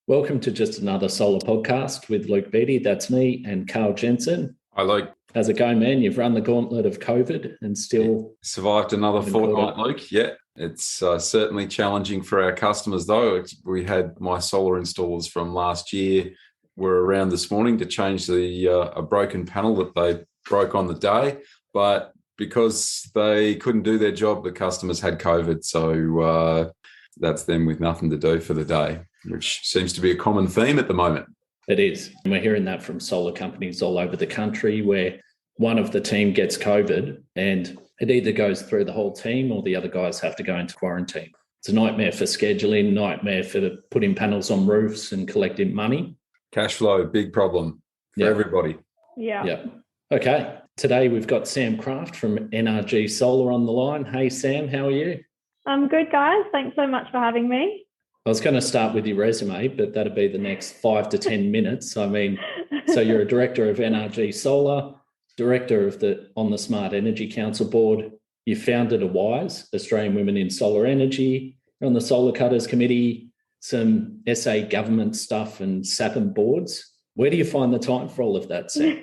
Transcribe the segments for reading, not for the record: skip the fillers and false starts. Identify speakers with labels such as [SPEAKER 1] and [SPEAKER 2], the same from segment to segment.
[SPEAKER 1] Welcome to just another solar podcast with Luke Beattie. That's me and Karl Jensen.
[SPEAKER 2] Hi, Luke.
[SPEAKER 1] How's it going, man? You've run the gauntlet of COVID and still
[SPEAKER 2] survived another fortnight, Luke. Yeah, it's certainly challenging for our customers, though. We had my solar installers from last year were around this morning to change a broken panel that they broke on the day, but because they couldn't do their job, the customers had COVID, so that's them with nothing to do for the day, which seems to be a common theme at the moment.
[SPEAKER 1] It is. And we're hearing that from solar companies all over the country where one of the team gets COVID and it either goes through the whole team or the other guys have to go into quarantine. It's a nightmare for scheduling, nightmare for putting panels on roofs and collecting money.
[SPEAKER 2] Cash flow, big problem for everybody.
[SPEAKER 3] Yeah.
[SPEAKER 1] Okay. Today we've got Sam Craft from NRG Solar on the line. Hey, Sam, how are you?
[SPEAKER 3] I'm good, guys. Thanks so much for having me.
[SPEAKER 1] I was going to start with your resume, but that'd be the next 5 to 10 minutes. I mean, so you're a director of NRG Solar, director of on the Smart Energy Council board. You founded AWISE, Australian Women in Solar Energy. You're on the Solar Cutters Committee, some SA government stuff and SAPM boards. Where do you find the time for all of that, Sam?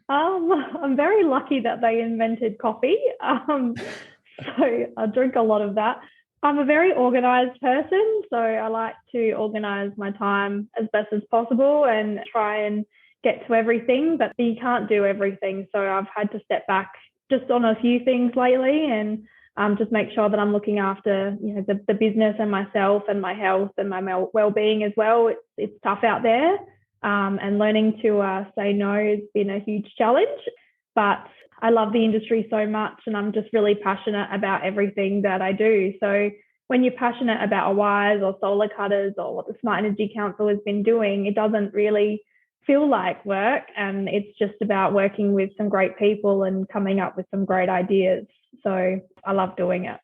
[SPEAKER 3] I'm very lucky that they invented coffee. So I drink a lot of that. I'm a very organised person, so I like to organise my time as best as possible and try and get to everything, but you can't do everything. So I've had to step back just on a few things lately and just make sure that I'm looking after, the business and myself and my health and my well-being as well. It's tough out there, and learning to say no has been a huge challenge, but I love the industry so much and I'm just really passionate about everything that I do. So when you're passionate about AWISE or solar cutters or what the Smart Energy Council has been doing, it doesn't really feel like work, and it's just about working with some great people and coming up with some great ideas. So I love doing it.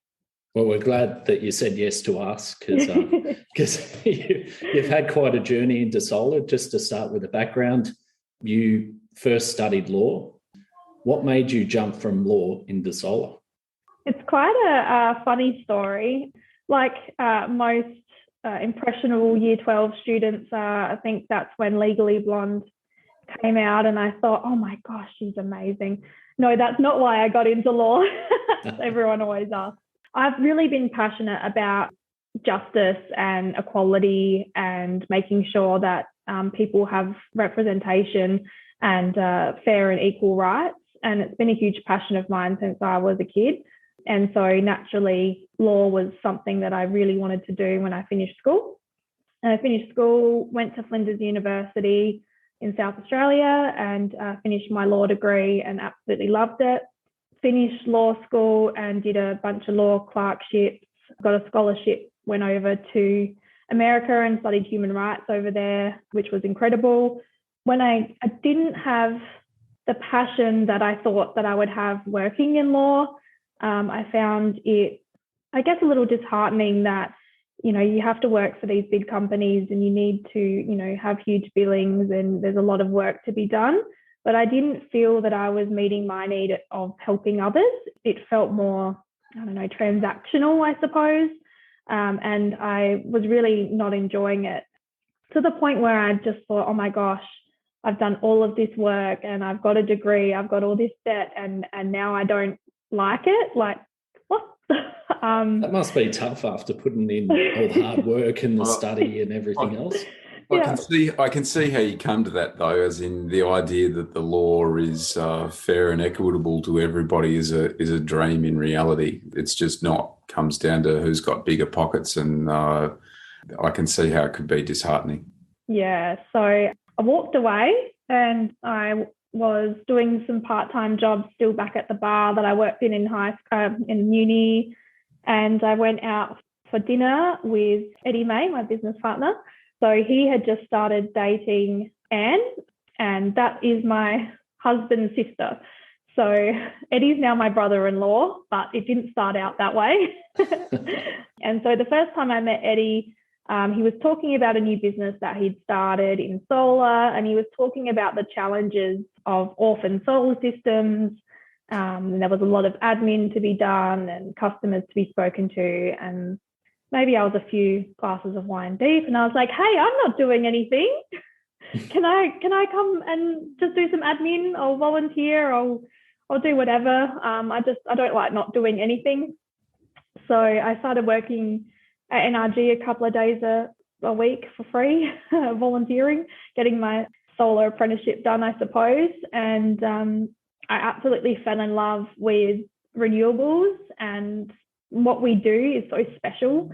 [SPEAKER 1] Well, we're glad that you said yes to us because you've had quite a journey into solar. Just to start with a background, you first studied law. What made you jump from law into solar?
[SPEAKER 3] It's quite a funny story. Like most impressionable Year 12 students, I think that's when Legally Blonde came out and I thought, oh my gosh, she's amazing. No, that's not why I got into law. Everyone always asks. I've really been passionate about justice and equality and making sure that people have representation and fair and equal rights. And it's been a huge passion of mine since I was a kid. And so naturally, law was something that I really wanted to do when I finished school. And I finished school, went to Flinders University in South Australia and finished my law degree and absolutely loved it. Finished law school and did a bunch of law clerkships, got a scholarship, went over to America and studied human rights over there, which was incredible. When I didn't have the passion that I thought that I would have working in law, I found it, I guess, a little disheartening that, you have to work for these big companies and you need to, have huge billings and there's a lot of work to be done. But I didn't feel that I was meeting my need of helping others. It felt more, transactional, I suppose. And I was really not enjoying it, to the point where I just thought, oh my gosh, I've done all of this work and I've got a degree, I've got all this debt, and now I don't like it. Like, what?
[SPEAKER 1] That must be tough after putting in all the hard work and the study and everything else.
[SPEAKER 2] I can see how you come to that, though, as in the idea that the law is fair and equitable to everybody is a dream in reality. It's just not. Comes down to who's got bigger pockets, and I can see how it could be disheartening.
[SPEAKER 3] Yeah, so I walked away and I was doing some part-time jobs still back at the bar that I worked in in uni, and I went out for dinner with Eddie May, my business partner. So he had just started dating Anne, and that is my husband's sister. So Eddie's now my brother-in-law, but it didn't start out that way. And so the first time I met Eddie, he was talking about a new business that he'd started in solar, and he was talking about the challenges of orphan solar systems. There was a lot of admin to be done and customers to be spoken to. And maybe I was a few glasses of wine deep, and I was like, hey, I'm not doing anything. Can I come and just do some admin or volunteer or do whatever? I don't like not doing anything. So I started working at NRG a couple of days a week for free, volunteering, getting my solar apprenticeship done, I suppose. And I absolutely fell in love with renewables, and what we do is so special.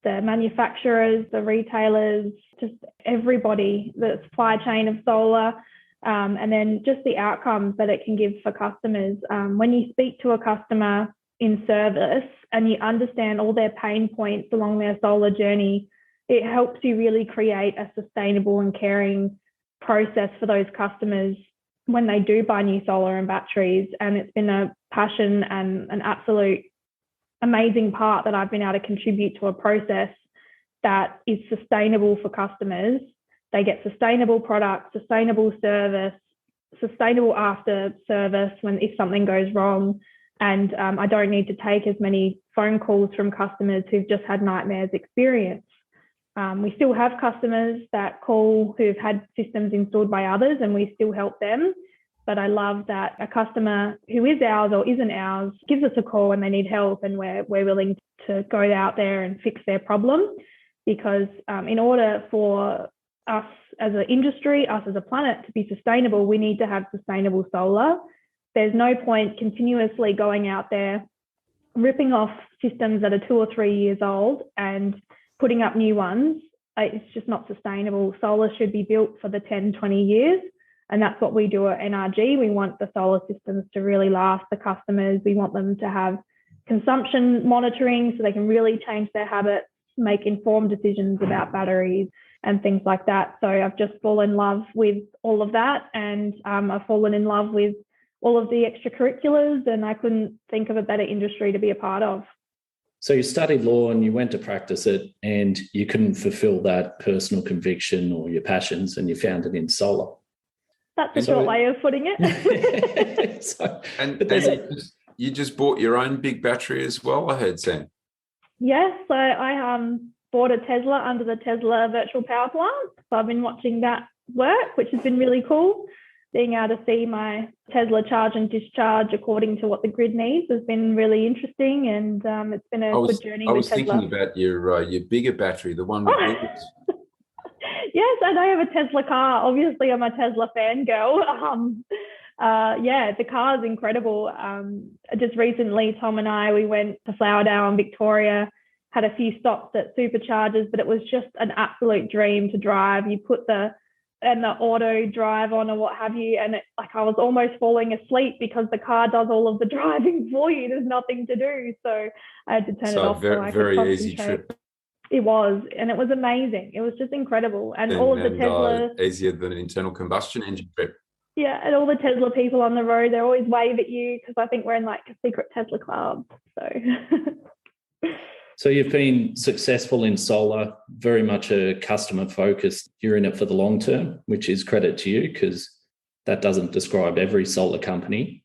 [SPEAKER 3] The manufacturers, the retailers, just everybody, the supply chain of solar, and then just the outcomes that it can give for customers. When you speak to a customer in service and you understand all their pain points along their solar journey, it helps you really create a sustainable and caring process for those customers when they do buy new solar and batteries. And it's been a passion and an absolute amazing part that I've been able to contribute to a process that is sustainable for customers. They get sustainable products, sustainable service, sustainable after service if something goes wrong. And I don't need to take as many phone calls from customers who've just had nightmares experience. We still have customers that call who've had systems installed by others, and we still help them. But I love that a customer who is ours or isn't ours gives us a call when they need help, and we're willing to go out there and fix their problem. Because in order for us as an industry, us as a planet to be sustainable, we need to have sustainable solar. There's no point continuously going out there, ripping off systems that are 2 or 3 years old and putting up new ones. It's just not sustainable. Solar should be built for the 10, 20 years. And that's what we do at NRG. We want the solar systems to really last the customers. We want them to have consumption monitoring so they can really change their habits, make informed decisions about batteries and things like that. So I've just fallen in love with all of that. And I've fallen in love with all of the extracurriculars, and I couldn't think of a better industry to be a part of.
[SPEAKER 1] So you studied law and you went to practice it, and you couldn't fulfill that personal conviction or your passions, and you found it in solar.
[SPEAKER 3] That's a short way of putting it.
[SPEAKER 2] You just bought your own big battery as well, I heard, Sam.
[SPEAKER 3] Yes, so I bought a Tesla under the Tesla virtual power plant. So I've been watching that work, which has been really cool. Being able to see my Tesla charge and discharge according to what the grid needs has been really interesting, and it's been a good journey with Tesla. I was thinking about
[SPEAKER 2] your bigger battery, the one with wheels.
[SPEAKER 3] Yes, and I have a Tesla car. Obviously, I'm a Tesla fangirl. The car is incredible. Just recently, Tom and I, we went to Flowerdale in Victoria, had a few stops at superchargers, but it was just an absolute dream to drive. You put the auto drive on or what have you, and I was almost falling asleep because the car does all of the driving for you. There's nothing to do, so I had to turn it off.
[SPEAKER 2] Very easy trip.
[SPEAKER 3] It was, and it was amazing. It was just incredible, and all of the Tesla
[SPEAKER 2] easier than an internal combustion engine trip.
[SPEAKER 3] Yeah, and all the Tesla people on the road, they always wave at you because I think we're in like a secret Tesla club.
[SPEAKER 1] So you've been successful in solar, very much a customer focused. You're in it for the long term, which is credit to you because that doesn't describe every solar company.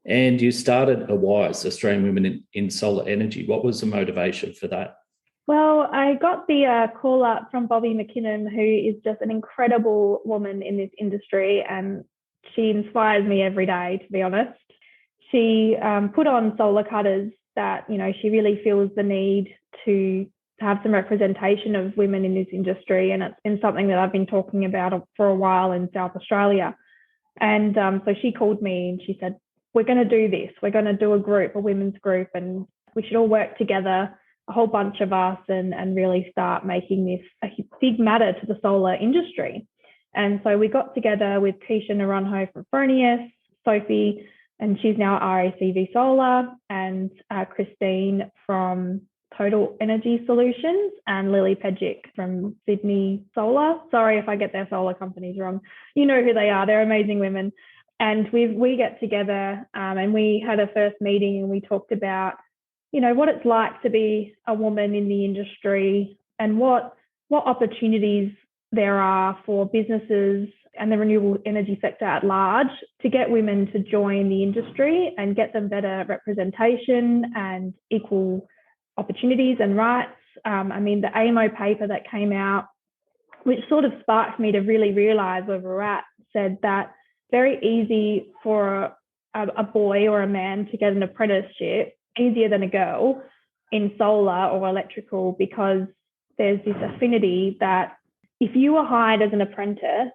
[SPEAKER 1] And you started AWISE, Australian Women in Solar Energy. What was the motivation for that?
[SPEAKER 3] Well, I got the call up from Bobby McKinnon, who is just an incredible woman in this industry, and she inspires me every day, to be honest. She put on Solar Cutters that, she really feels the need to have some representation of women in this industry, and it's been something that I've been talking about for a while in South Australia. And so she called me and she said, we're going to do this. We're going to do a women's group, and we should all work together, a whole bunch of us, and really start making this a big matter to the solar industry. And so we got together with Keisha Naranjo from Fronius, Sophie, and she's now RACV Solar, and Christine from Total Energy Solutions, and Lily Pedgick from Sydney Solar. Sorry if I get their solar companies wrong. You know who they are. They're amazing women. And we get together and we had a first meeting, and we talked about what it's like to be a woman in the industry, and what opportunities there are for businesses and the renewable energy sector at large to get women to join the industry and get them better representation and equal opportunities and rights. The AMO paper that came out, which sort of sparked me to really realise where we're at, said that very easy for a boy or a man to get an apprenticeship, easier than a girl, in solar or electrical, because there's this affinity that if you were hired as an apprentice,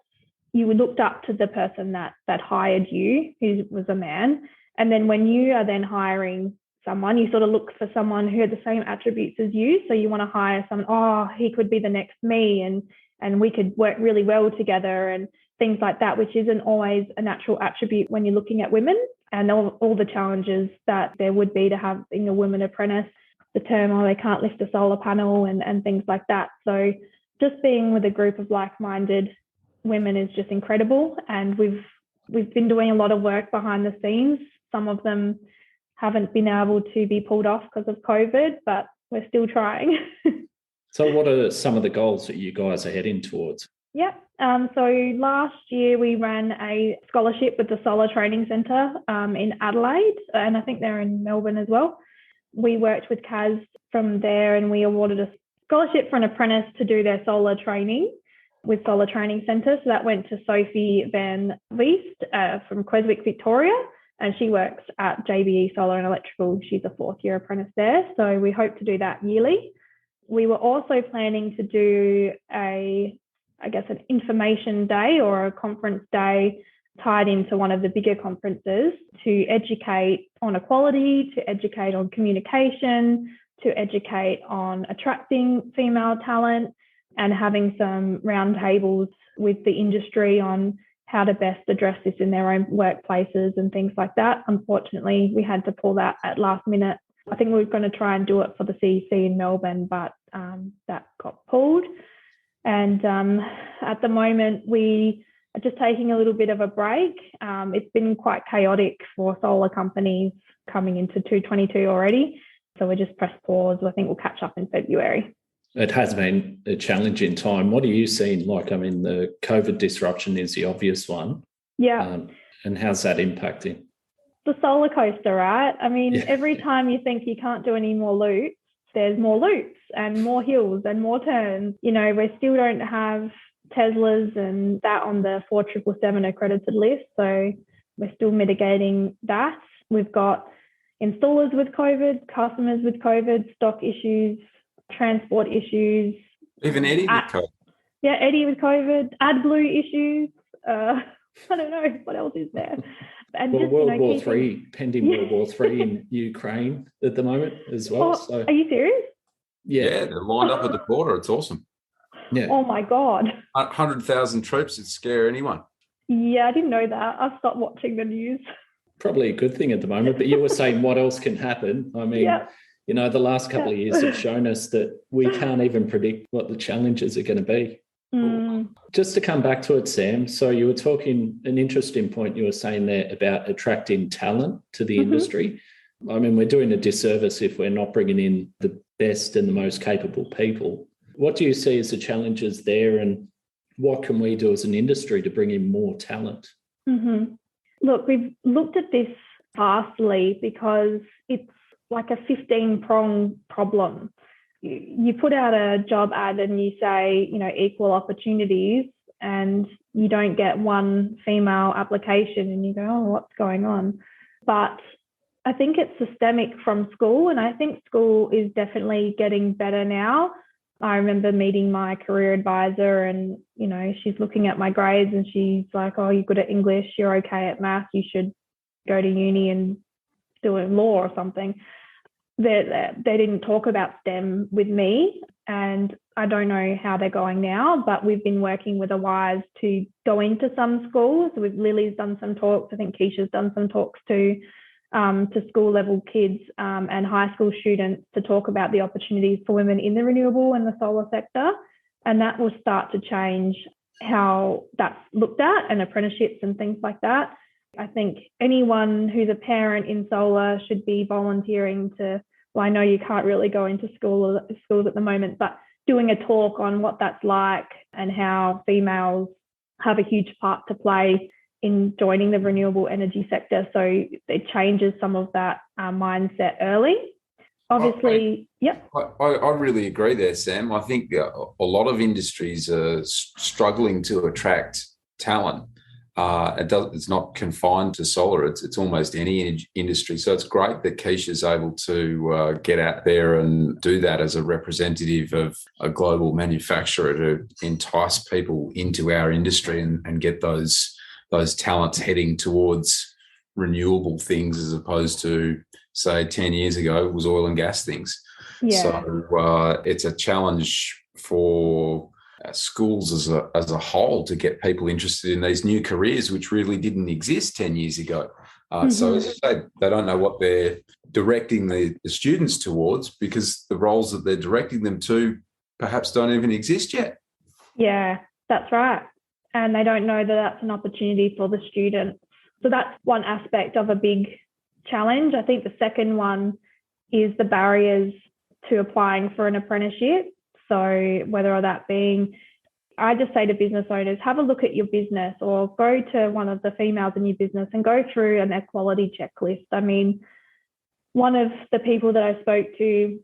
[SPEAKER 3] you looked up to the person that hired you, who was a man. And then when you are then hiring someone, you sort of look for someone who had the same attributes as you. So you want to hire someone, he could be the next me, and we could work really well together and things like that, which isn't always a natural attribute when you're looking at women, and all the challenges that there would be to have being a woman apprentice, the term, they can't lift a solar panel and things like that. So just being with a group of like-minded women is just incredible. And we've been doing a lot of work behind the scenes. Some of them haven't been able to be pulled off because of COVID, but we're still trying.
[SPEAKER 1] So what are some of the goals that you guys are heading towards?
[SPEAKER 3] Yeah. So last year we ran a scholarship with the Solar Training Centre in Adelaide, and I think they're in Melbourne as well. We worked with CAS from there, and we awarded a scholarship for an apprentice to do their solar training with Solar Training Centre. So that went to Sophie Van Weest from Creswick, Victoria, and she works at JBE Solar and Electrical. She's a 4th-year apprentice there. So we hope to do that yearly. We were also planning to do an information day or a conference day tied into one of the bigger conferences to educate on equality, to educate on communication, to educate on attracting female talent, and having some roundtables with the industry on how to best address this in their own workplaces and things like that. Unfortunately, we had to pull that at last minute. I think we were going to try and do it for the CEC in Melbourne, but that got pulled. And at the moment, we are just taking a little bit of a break. It's been quite chaotic for solar companies coming into 2022 already. So we're just pressed pause. I think we'll catch up in February.
[SPEAKER 1] It has been a challenging time. What are you seeing? The COVID disruption is the obvious one.
[SPEAKER 3] Yeah.
[SPEAKER 1] And how's that impacting?
[SPEAKER 3] The solar coaster, right? Every time you think you can't do any more loops, there's more loops and more hills and more turns. We still don't have Teslas and that on the 4777 accredited list. So we're still mitigating that. We've got installers with COVID, customers with COVID, stock issues, transport issues.
[SPEAKER 2] Even Eddie with COVID.
[SPEAKER 3] Yeah, Eddie with COVID, AdBlue issues. I don't know what else is there. And
[SPEAKER 1] World War III, pending World War III in Ukraine at the moment as well. So,
[SPEAKER 3] are you serious?
[SPEAKER 2] Yeah, they're lined up at the border. It's awesome.
[SPEAKER 1] Yeah.
[SPEAKER 3] Oh my God.
[SPEAKER 2] 100,000 troops would scare anyone.
[SPEAKER 3] Yeah, I didn't know that. I've stopped watching the news.
[SPEAKER 1] Probably a good thing at the moment. But you were saying what else can happen? The last couple of years have shown us that we can't even predict what the challenges are going to be. Just to come back to it, Sam, so you were talking, an interesting point you were saying there about attracting talent to the industry. We're doing a disservice if we're not bringing in the best and the most capable people. What do you see as the challenges there, and what can we do as an industry to bring in more talent?
[SPEAKER 3] Look, we've looked at this vastly because it's like a 15-prong problem. You put out a job ad and you say, equal opportunities, and you don't get one female application, and you go, oh, what's going on? But I think it's systemic from school, and I think school is definitely getting better now. I remember meeting my career advisor, and, she's looking at my grades and she's like, oh, you're good at English, you're okay at math, you should go to uni and do law or something. They didn't talk about STEM with me, and I don't know how they're going now, but we've been working with AWISE to go into some schools. Lily's done some talks. I think Keisha's done some talks to school level kids and high school students to talk about the opportunities for women in the renewable and the solar sector. And that will start to change how that's looked at, and apprenticeships and things like that. I think anyone who's a parent in solar should be volunteering I know you can't really go into schools at the moment, but doing a talk on what that's like and how females have a huge part to play in joining the renewable energy sector. So it changes some of that mindset early. obviously, yep.
[SPEAKER 2] I really agree there, Sam. I think a lot of industries are struggling to attract talent. It's not confined to solar. It's almost any industry. So it's great that Keisha's able to get out there and do that as a representative of a global manufacturer to entice people into our industry and get those talents heading towards renewable things as opposed to, say, 10 years ago, it was oil and gas things.
[SPEAKER 3] Yeah.
[SPEAKER 2] So it's a challenge for schools as a whole to get people interested in these new careers, which really didn't exist 10 years ago. So as I say, they don't know what they're directing the students towards because the roles that they're directing them to perhaps don't even exist yet.
[SPEAKER 3] Yeah, that's right. And they don't know that that's an opportunity for the students. So that's one aspect of a big challenge. I think the second one is the barriers to applying for an apprenticeship. So whether that being, I just say to business owners, have a look at your business or go to one of the females in your business and go through an equality checklist. I mean, one of the people that I spoke to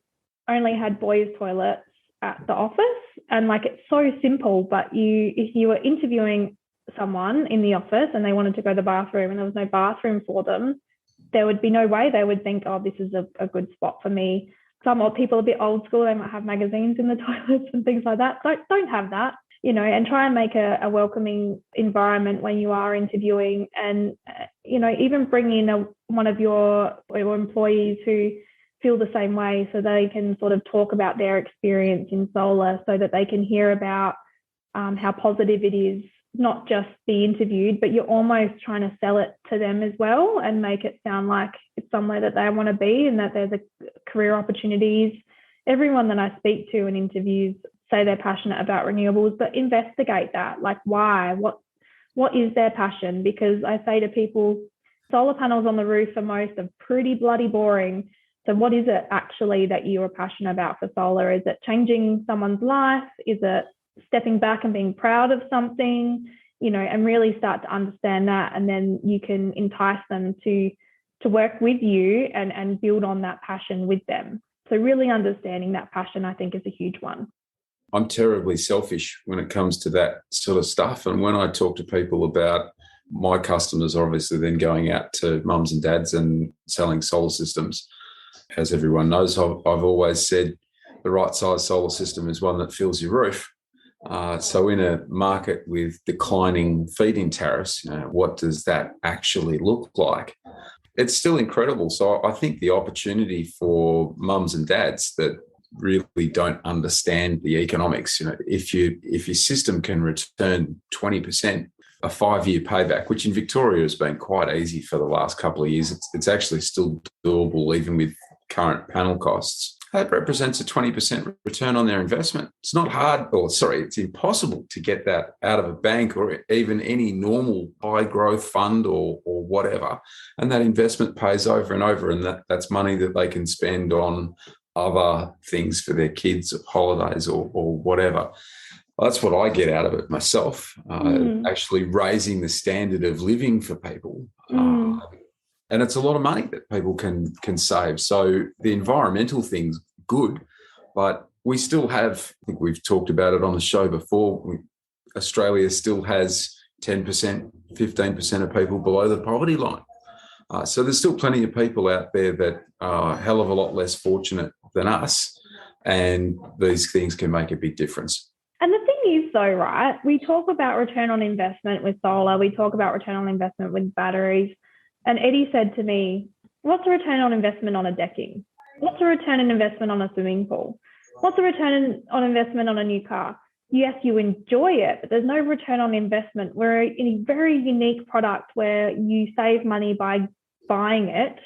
[SPEAKER 3] only had boys' toilets at the office. And like, it's so simple, but if you were interviewing someone in the office and they wanted to go to the bathroom and there was no bathroom for them, there would be no way they would think, oh, this is a good spot for me. Some old people are a bit old school. They might have magazines in the toilets and things like that. Don't have that, and try and make a welcoming environment when you are interviewing. And, even bring in one of your employees who feel the same way so they can sort of talk about their experience in solar so that they can hear about how positive it is, not just be interviewed, but you're almost trying to sell it to them as well and make it sound like it's somewhere that they want to be and that there's career opportunities. Everyone that I speak to in interviews say they're passionate about renewables, but investigate that. Like, why? What is their passion? Because I say to people, solar panels on the roof for most are pretty bloody boring. So what is it actually that you are passionate about for solar? Is it changing someone's life? Is it stepping back and being proud of something, and really start to understand that, and then you can entice them to work with you and build on that passion with them. So really understanding that passion, I think, is a huge one.
[SPEAKER 2] I'm terribly selfish when it comes to that sort of stuff. And when I talk to people about my customers, obviously then going out to mums and dads and selling solar systems, as everyone knows, I've always said the right size solar system is one that fills your roof. So in a market with declining feed-in tariffs, what does that actually look like? It's still incredible. So I think the opportunity for mums and dads that really don't understand the economics, if your system can return 20%, a 5-year payback, which in Victoria has been quite easy for the last couple of years, it's actually still doable even with current panel costs. That represents a 20% return on their investment. It's not hard, it's impossible to get that out of a bank or even any normal high growth fund or whatever. And that investment pays over and over. And that's money that they can spend on other things for their kids, holidays or whatever. That's what I get out of it myself, actually raising the standard of living for people. And it's a lot of money that people can save. So the environmental thing's good, but we still have, I think we've talked about it on the show before, Australia still has 10%, 15% of people below the poverty line. So there's still plenty of people out there that are a hell of a lot less fortunate than us, and these things can make a big difference.
[SPEAKER 3] And the thing is, though, right, we talk about return on investment with solar, we talk about return on investment with batteries. And Eddie said to me, what's a return on investment on a decking? What's a return on investment on a swimming pool? What's a return on investment on a new car? Yes, you enjoy it, but there's no return on investment. We're in a very unique product where you save money by buying it.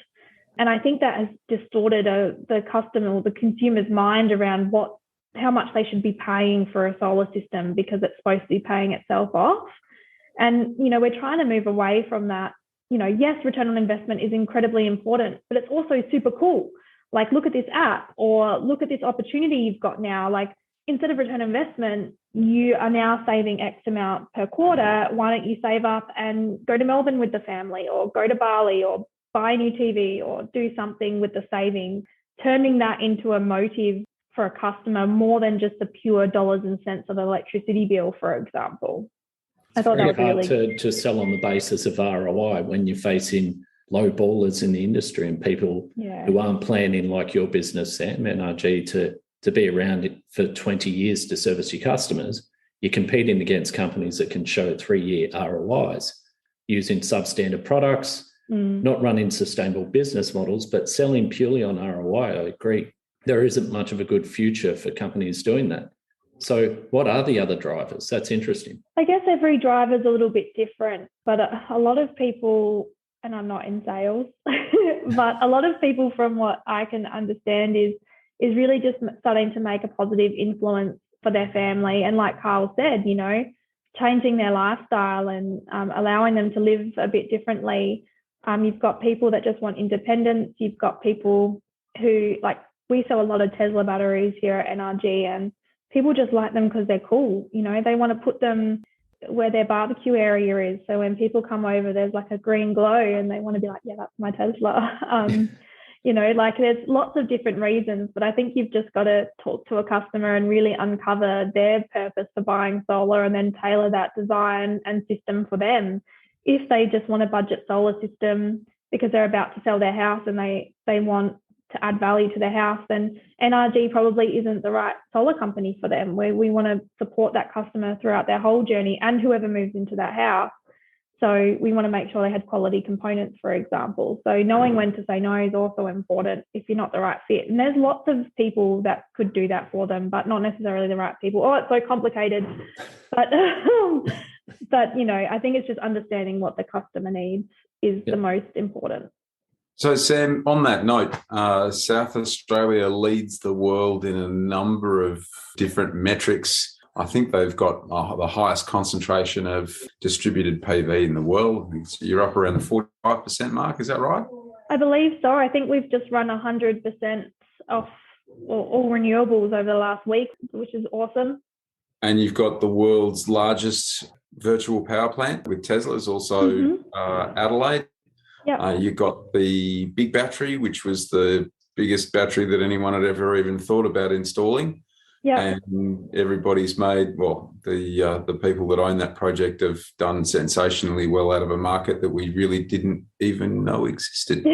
[SPEAKER 3] And I think that has distorted the customer or the consumer's mind around how much they should be paying for a solar system because it's supposed to be paying itself off. And, we're trying to move away from that. Yes, return on investment is incredibly important, but it's also super cool. Like, look at this app or look at this opportunity you've got now. Like, instead of return on investment, you are now saving X amount per quarter. Why don't you save up and go to Melbourne with the family or go to Bali or buy a new TV or do something with the savings? turning that into a motive for a customer more than just the pure dollars and cents of the electricity bill, for example. I thought that was really
[SPEAKER 1] hard to sell on the basis of ROI when you're facing low ballers in the industry and people who aren't planning like your business, Sam, NRG, to be around for 20 years to service your customers. You're competing against companies that can show 3-year ROIs using substandard products, not running sustainable business models, but selling purely on ROI. I agree. There isn't much of a good future for companies doing that. So what are the other drivers? That's interesting.
[SPEAKER 3] I guess every driver is a little bit different, but a lot of people, and I'm not in sales, but a lot of people from what I can understand is really just starting to make a positive influence for their family. And like Karl said, you know, changing their lifestyle and allowing them to live a bit differently. You've got people that just want independence. You've got people who, like, we sell a lot of Tesla batteries here at NRG, and people just like them because they're cool. You know, they want to put them where their barbecue area is. So when people come over, there's like a green glow and they want to be like, yeah, that's my Tesla. You know, like there's lots of different reasons, but I think you've just got to talk to a customer and really uncover their purpose for buying solar and then tailor that design and system for them. If they just want a budget solar system because they're about to sell their house and they want to add value to their house, then NRG probably isn't the right solar company for them. We want to support that customer throughout their whole journey and whoever moves into that house. So we want to make sure they had quality components, for example. So knowing when to say no is also important if you're not the right fit. And there's lots of people that could do that for them, but not necessarily the right people. Oh, it's so complicated. But you know, I think it's just understanding what the customer needs is the most important.
[SPEAKER 2] So, Sam, on that note, South Australia leads the world in a number of different metrics. I think they've got the highest concentration of distributed PV in the world. You're up around the 45% mark, is that right?
[SPEAKER 3] I believe so. I think we've just run 100% off all renewables over the last week, which is awesome.
[SPEAKER 2] And you've got the world's largest virtual power plant with Tesla's, also Adelaide.
[SPEAKER 3] Yep.
[SPEAKER 2] You've got the big battery, which was the biggest battery that anyone had ever even thought about installing.
[SPEAKER 3] Yeah.
[SPEAKER 2] And everybody's made, well, the people that own that project have done sensationally well out of a market that we really didn't even know existed.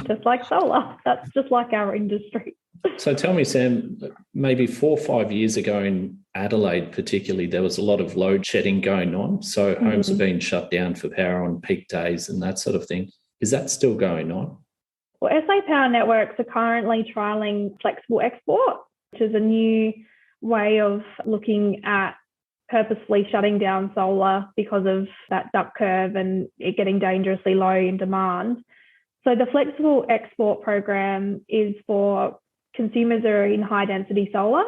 [SPEAKER 3] Just like solar. That's just like our industry.
[SPEAKER 1] So tell me, Sam, maybe 4 or 5 years ago in Adelaide particularly, there was a lot of load shedding going on. So homes are being shut down for power on peak days and that sort of thing. Is that still going on?
[SPEAKER 3] Well, SA Power Networks are currently trialling flexible export, which is a new way of looking at purposefully shutting down solar because of that duck curve and it getting dangerously low in demand. So the flexible export program is for consumers that are in high density solar.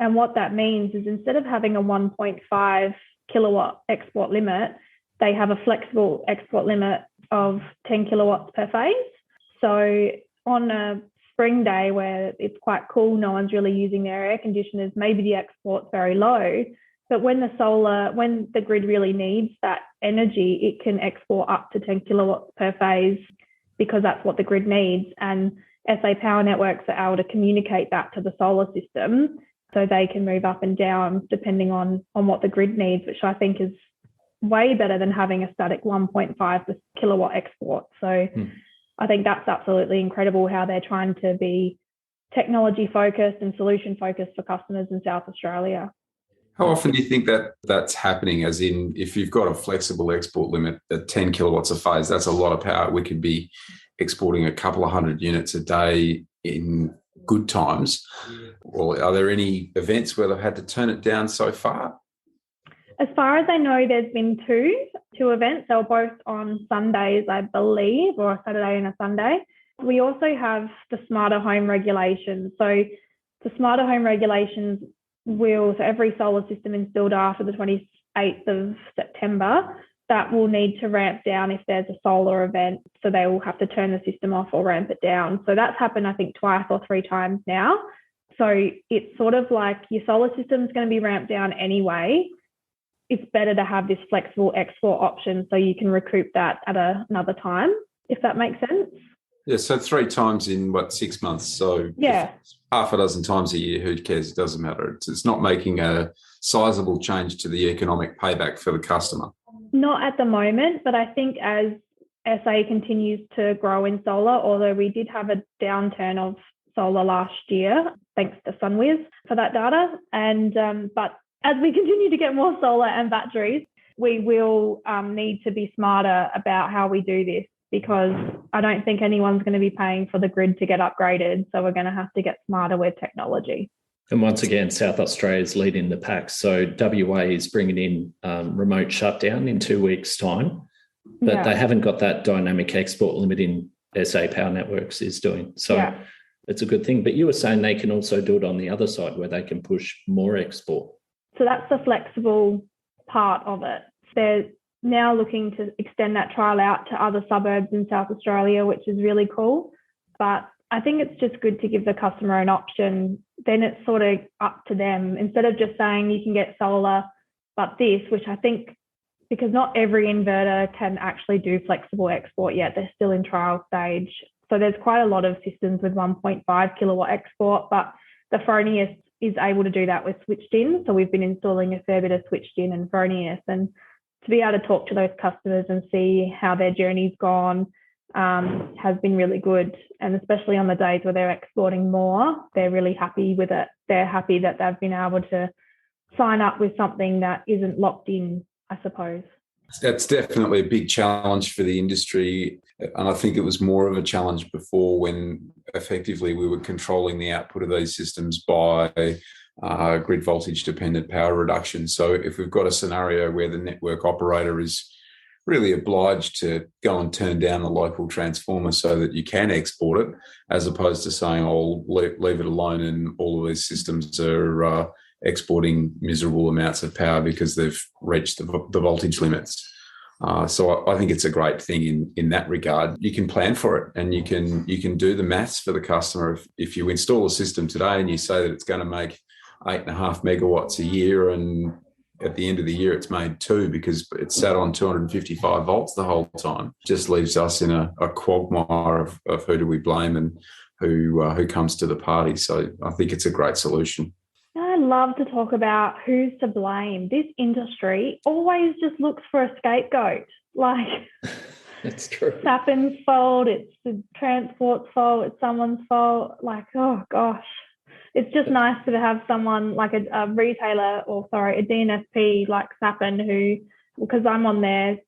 [SPEAKER 3] And what that means is instead of having a 1.5 kilowatt export limit, they have a flexible export limit of 10 kilowatts per phase. So on a spring day where it's quite cool, no one's really using their air conditioners, maybe the export's very low, but when the grid really needs that energy, it can export up to 10 kilowatts per phase because that's what the grid needs. And SA Power Networks are able to communicate that to the solar system so they can move up and down depending on what the grid needs, which I think is way better than having a static 1.5 kilowatt export. So I think that's absolutely incredible how they're trying to be technology focused and solution focused for customers in South Australia.
[SPEAKER 2] How often do you think that that's happening? As in, if you've got a flexible export limit at 10 kilowatts a phase, that's a lot of power. We could be exporting a couple of hundred units a day in good times. Well, are there any events where they've had to turn it down so far?
[SPEAKER 3] As far as I know, there's been two events. They were both on Sundays, I believe, or a Saturday and a Sunday. We also have the smarter home regulations. So the smarter home regulations so every solar system installed after the 28th of September, that will need to ramp down if there's a solar event. So they will have to turn the system off or ramp it down. So that's happened, I think, 2 or 3 times now. So it's sort of like your solar system is going to be ramped down anyway. It's better to have this flexible export option so you can recoup that at another time, if that makes sense.
[SPEAKER 2] Yeah, so 3 times in, 6 months? So
[SPEAKER 3] Yeah.
[SPEAKER 2] half a dozen times a year, who cares? It doesn't matter. It's not making a sizable change to the economic payback for the customer.
[SPEAKER 3] Not at the moment, but I think as SA continues to grow in solar, although we did have a downturn of solar last year, thanks to SunWiz for that data. But as we continue to get more solar and batteries, we will need to be smarter about how we do this, because I don't think anyone's going to be paying for the grid to get upgraded. So we're going to have to get smarter with technology.
[SPEAKER 1] And once again, South Australia is leading the pack. So WA is bringing in remote shutdown in 2 weeks' time, but they haven't got that dynamic export limit in SA Power Networks is doing. So it's a good thing. But you were saying they can also do it on the other side where they can push more export.
[SPEAKER 3] So that's the flexible part of it. They're now looking to extend that trial out to other suburbs in South Australia, which is really cool. But I think it's just good to give the customer an option. Then it's sort of up to them, instead of just saying you can get solar, but this, which I think, because not every inverter can actually do flexible export yet. They're still in trial stage. So there's quite a lot of systems with 1.5 kilowatt export, but the Fronius is able to do that with switched in. So we've been installing a fair bit of switched in and Fronius, and to be able to talk to those customers and see how their journey's gone has been really good. And especially on the days where they're exporting more, they're really happy with it. They're happy that they've been able to sign up with something that isn't locked in, I suppose.
[SPEAKER 2] That's definitely a big challenge for the industry. And I think it was more of a challenge before, when effectively we were controlling the output of these systems by grid voltage dependent power reduction. So if we've got a scenario where the network operator is really obliged to go and turn down the local transformer so that you can export it, as opposed to saying, oh, leave it alone, and all of these systems are exporting miserable amounts of power because they've reached the voltage limits. So I think it's a great thing in that regard. You can plan for it, and you can do the maths for the customer. If you install a system today and you say that it's going to make 8.5 megawatts a year, and at the end of the year it's made 2 because it's sat on 255 volts the whole time, just leaves us in a quagmire of who do we blame and who comes to the party. So I think it's a great solution.
[SPEAKER 3] I love to talk about who's to blame. This industry always just looks for a scapegoat. Like,
[SPEAKER 1] that's true.
[SPEAKER 3] It's Sappen's fault, it's the transport's fault, it's someone's fault. Like, oh gosh. It's just nice to have someone like a retailer, a DNSP like Sappen, who, because I'm on their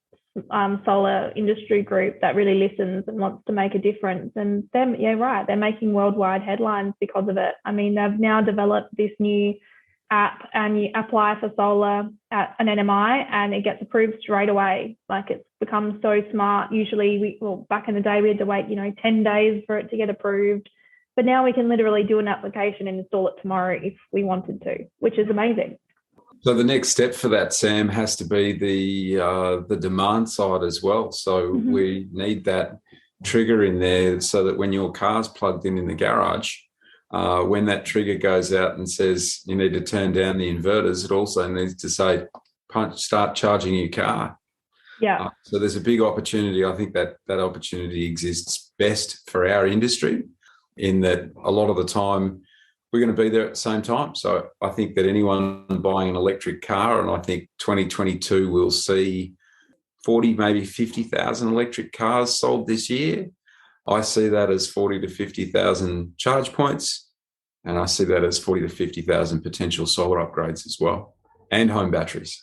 [SPEAKER 3] solar industry group that really listens and wants to make a difference. And they're making worldwide headlines because of it. I mean, they've now developed this new app, and you apply for solar at an NMI and it gets approved straight away. Like, it's become so smart. Usually back in the day we had to wait 10 days for it to get approved. But now we can literally do an application and install it tomorrow if we wanted to, which is amazing.
[SPEAKER 2] So the next step for that, Sam, has to be the demand side as well. So we need that trigger in there so that when your car's plugged in the garage, when that trigger goes out and says you need to turn down the inverters, it also needs to say start charging your car.
[SPEAKER 3] Yeah.
[SPEAKER 2] So there's a big opportunity. I think that opportunity exists best for our industry, in that a lot of the time we're going to be there at the same time. So I think that anyone buying an electric car, and I think 2022 we'll see 40, maybe 50,000 electric cars sold this year. I see that as 40 to 50,000 charge points, and I see that as 40 to 50,000 potential solar upgrades as well, and home batteries.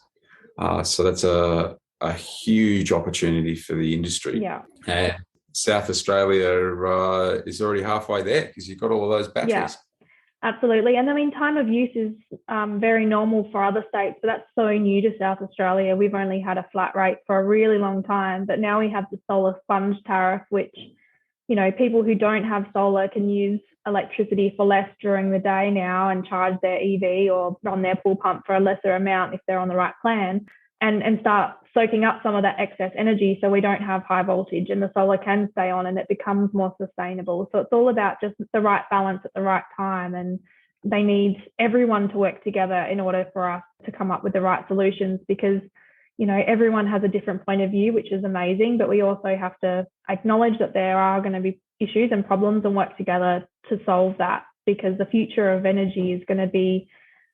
[SPEAKER 2] So that's a huge opportunity for the industry.
[SPEAKER 3] Yeah.
[SPEAKER 2] And South Australia is already halfway there because you've got all of those batteries.
[SPEAKER 3] Yeah, absolutely. And I mean, time of use is very normal for other states, but that's so new to South Australia. We've only had a flat rate for a really long time, but now we have the solar sponge tariff, which, people who don't have solar can use electricity for less during the day now and charge their EV or run their pool pump for a lesser amount if they're on the right plan, and start soaking up some of that excess energy so we don't have high voltage and the solar can stay on and it becomes more sustainable. So it's all about just the right balance at the right time, and they need everyone to work together in order for us to come up with the right solutions, because everyone has a different point of view, which is amazing, but we also have to acknowledge that there are going to be issues and problems and work together to solve that, because the future of energy is going to be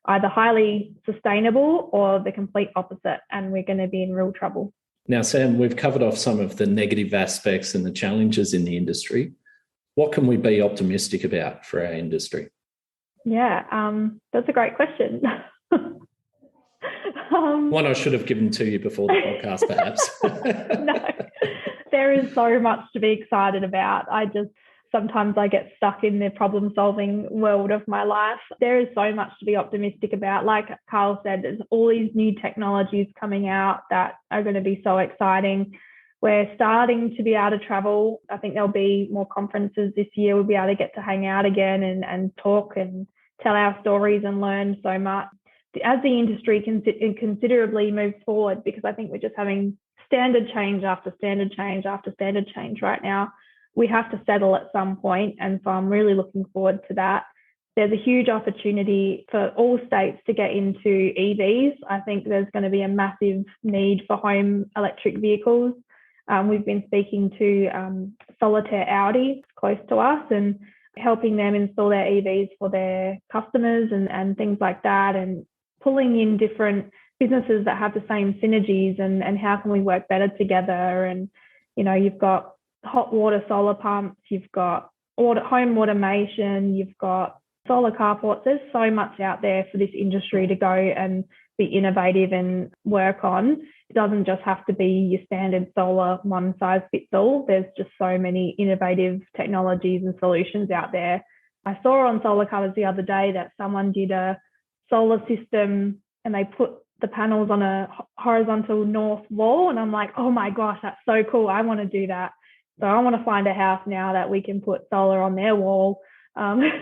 [SPEAKER 3] either highly sustainable or the complete opposite, and we're going to be in real trouble.
[SPEAKER 1] Now, Sam, we've covered off some of the negative aspects and the challenges in the industry. What can we be optimistic about for our industry?
[SPEAKER 3] Yeah, that's a great question.
[SPEAKER 1] One I should have given to you before the podcast, perhaps.
[SPEAKER 3] No, there is so much to be excited about. Sometimes I get stuck in the problem-solving world of my life. There is so much to be optimistic about. Like Karl said, there's all these new technologies coming out that are going to be so exciting. We're starting to be able to travel. I think there'll be more conferences this year. We'll be able to get to hang out again and talk and tell our stories and learn so much. As the industry considerably moves forward, because I think we're just having standard change after standard change after standard change right now. We have to settle at some point, and so I'm really looking forward to that. There's a huge opportunity for all states to get into EVs. I think there's going to be a massive need for home electric vehicles. We've been speaking to Solitaire Audi, close to us, and helping them install their EVs for their customers and things like that, and pulling in different businesses that have the same synergies and how can we work better together. And, you know, you've got hot water solar pumps, you've got home automation, you've got solar carports. There's so much out there for this industry to go and be innovative and work on. It doesn't just have to be your standard solar one size fits all. There's just so many innovative technologies and solutions out there. I saw on Solar Covers the other day that someone did a solar system and they put the panels on a horizontal north wall, and I'm like, oh my gosh, that's so cool. I want to do that. So I want to find a house now that we can put solar on their wall. I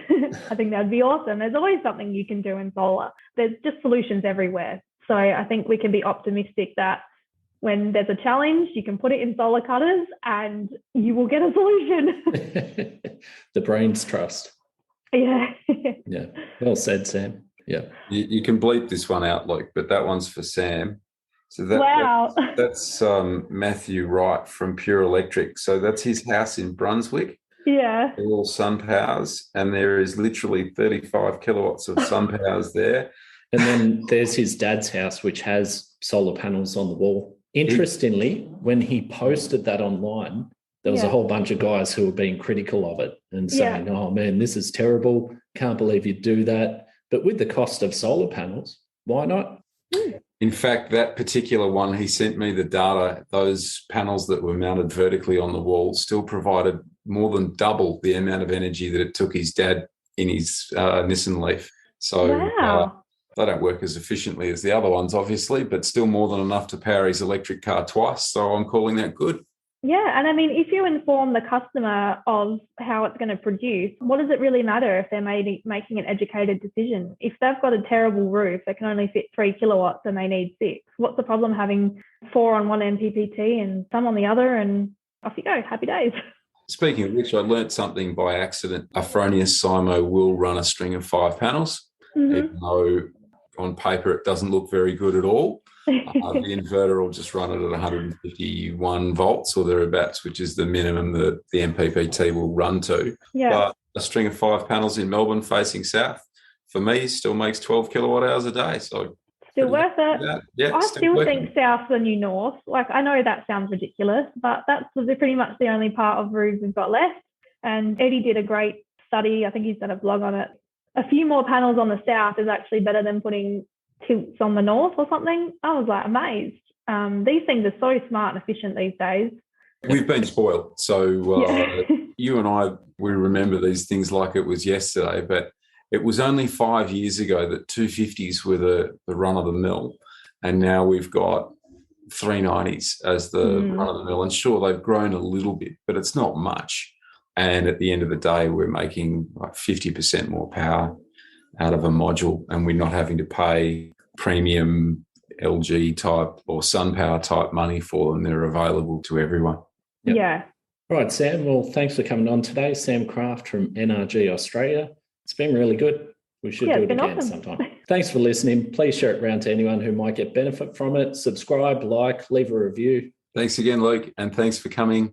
[SPEAKER 3] think that'd be awesome. There's always something you can do in solar. There's just solutions everywhere. So I think we can be optimistic that when there's a challenge, you can put it in Solar Cutters and you will get a solution.
[SPEAKER 1] The brain's trust.
[SPEAKER 3] Yeah.
[SPEAKER 1] Yeah. Well said, Sam. Yeah.
[SPEAKER 2] You can bleep this one out, Luke, but that one's for Sam. So
[SPEAKER 3] Wow.
[SPEAKER 2] that's Matthew Wright from Pure Electric. So that's his house in Brunswick.
[SPEAKER 3] Yeah.
[SPEAKER 2] All sun powers, and there is literally 35 kilowatts of sun powers there.
[SPEAKER 1] And then there's his dad's house, which has solar panels on the wall. Interestingly, when he posted that online, there was a whole bunch of guys who were being critical of it and saying, oh, man, this is terrible. Can't believe you do that. But with the cost of solar panels, why not?
[SPEAKER 2] In fact, that particular one, he sent me the data. Those panels that were mounted vertically on the wall still provided more than double the amount of energy that it took his dad in his Nissan Leaf. So they don't work as efficiently as the other ones, obviously, but still more than enough to power his electric car twice. So I'm calling that good.
[SPEAKER 3] Yeah. And I mean, if you inform the customer of how it's going to produce, what does it really matter if they're making an educated decision? If they've got a terrible roof that can only fit 3 kilowatts and they need 6, what's the problem having 4 on one MPPT and some on the other, and off you go, happy days.
[SPEAKER 2] Speaking of which, I learnt something by accident. A Fronius Simo will run a string of 5 panels, even though on paper it doesn't look very good at all. The inverter will just run it at 151 volts or thereabouts, which is the minimum that the MPPT will run to.
[SPEAKER 3] Yeah.
[SPEAKER 2] But a string of 5 panels in Melbourne facing south, for me, still makes 12 kilowatt hours a day. So
[SPEAKER 3] still worth it.
[SPEAKER 2] Yeah,
[SPEAKER 3] I still think south's the new north. Like, I know that sounds ridiculous, but that's pretty much the only part of roofs we've got left. And Eddie did a great study. I think he's done a blog on it. A few more panels on the south is actually better than putting tilts on the north or something. I was like amazed. These things are so smart and efficient these days.
[SPEAKER 2] We've been spoiled. So you and I, we remember these things like it was yesterday, but it was only 5 years ago that 250s were the run of the mill. And now we've got 390s as the run of the mill. And sure, they've grown a little bit, but it's not much. And at the end of the day, we're making like 50% more power out of a module, and we're not having to pay premium LG type or SunPower type money for them. They're available to everyone.
[SPEAKER 1] Yep.
[SPEAKER 3] Yeah.
[SPEAKER 1] All right, Sam. Well, thanks for coming on today. Sam Craft from NRG Australia. It's been really good. We should do it again sometime. Thanks for listening. Please share it around to anyone who might get benefit from it. Subscribe, like, leave a review.
[SPEAKER 2] Thanks again, Luke, and thanks for coming